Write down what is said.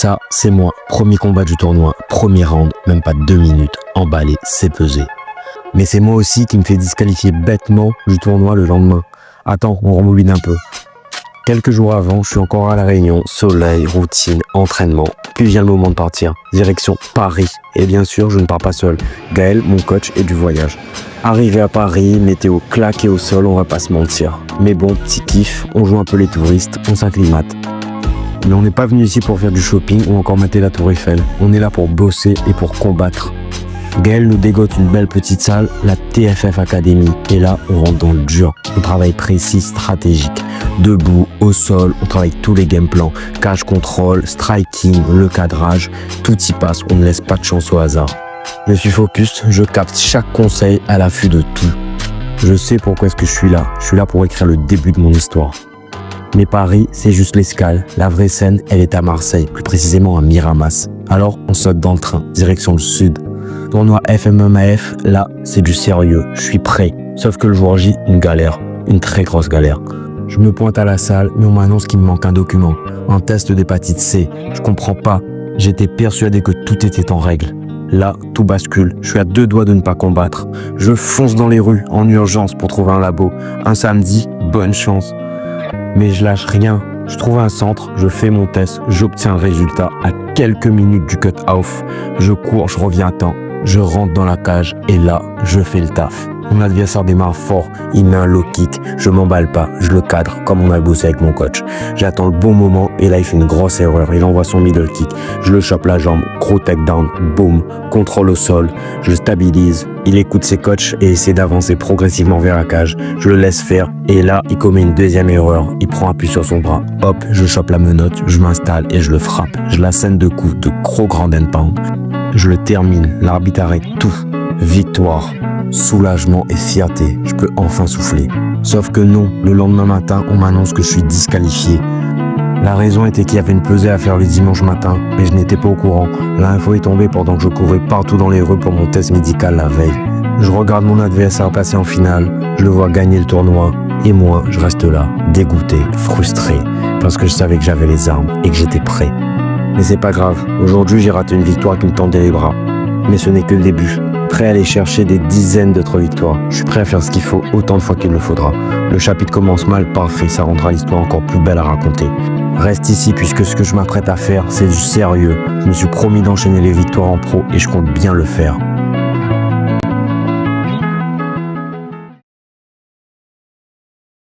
Ça, c'est moi. Premier combat du tournoi, premier round, même pas 2 minutes. Emballé, c'est pesé. Mais c'est moi aussi qui me fait disqualifier bêtement du tournoi le lendemain. Attends, on rembobine un peu. Quelques jours avant, je suis encore à La Réunion, soleil, routine, entraînement. Puis vient le moment de partir, direction Paris. Et bien sûr, je ne pars pas seul. Gaël, mon coach, est du voyage. Arrivé à Paris, météo claquée au sol, on va pas se mentir. Mais bon, petit kiff, on joue un peu les touristes, on s'acclimate. Mais on n'est pas venu ici pour faire du shopping ou encore mater la Tour Eiffel. On est là pour bosser et pour combattre. Gaël nous dégote une belle petite salle, la TFF Academy. Et là, on rentre dans le dur. On travaille précis, stratégique. Debout, au sol, on travaille tous les game plans. Cage control, striking, le cadrage. Tout y passe, on ne laisse pas de chance au hasard. Je suis focus, je capte chaque conseil à l'affût de tout. Je sais pourquoi est-ce que je suis là. Je suis là pour écrire le début de mon histoire. Mais Paris, c'est juste l'escale. La vraie scène, elle est à Marseille, plus précisément à Miramas. Alors, on saute dans le train, direction le sud. Tournoi FMMAF, là, c'est du sérieux. Je suis prêt. Sauf que le jour J, une galère. Une très grosse galère. Je me pointe à la salle, mais on m'annonce qu'il me manque un document. Un test d'hépatite C. Je comprends pas. J'étais persuadé que tout était en règle. Là, tout bascule. Je suis à 2 doigts de ne pas combattre. Je fonce dans les rues, en urgence, pour trouver un labo. Un samedi, bonne chance. Mais je lâche rien. Je trouve un centre, je fais mon test, j'obtiens le résultat à quelques minutes du cut-off. Je cours, je reviens à temps. Je rentre dans la cage et là, je fais le taf. Mon adversaire démarre fort, il met un low kick, je m'emballe pas, je le cadre comme on a bossé avec mon coach. J'attends le bon moment et là il fait une grosse erreur, il envoie son middle kick. Je le chope la jambe, gros takedown, boum, contrôle au sol, je le stabilise. Il écoute ses coachs et essaie d'avancer progressivement vers la cage. Je le laisse faire et là il commet une deuxième erreur, il prend appui sur son bras. Hop, je chope la menotte, je m'installe et je le frappe. Je l'assène de coups de gros grand and pound. Je le termine, l'arbitre arrête tout. Victoire, soulagement et fierté, je peux enfin souffler. Sauf que non, le lendemain matin, on m'annonce que je suis disqualifié. La raison était qu'il y avait une pesée à faire le dimanche matin, mais je n'étais pas au courant. L'info est tombée pendant que je courais partout dans les rues pour mon test médical la veille. Je regarde mon adversaire passer en finale, je le vois gagner le tournoi, et moi, je reste là, dégoûté, frustré, parce que je savais que j'avais les armes et que j'étais prêt. Mais c'est pas grave, aujourd'hui j'ai raté une victoire qui me tendait les bras. Mais ce n'est que le début. Prêt à aller chercher des dizaines d'autres victoires. Je suis prêt à faire ce qu'il faut autant de fois qu'il le faudra. Le chapitre commence mal, parfait, ça rendra l'histoire encore plus belle à raconter. Reste ici puisque ce que je m'apprête à faire, c'est du sérieux. Je me suis promis d'enchaîner les victoires en pro et je compte bien le faire.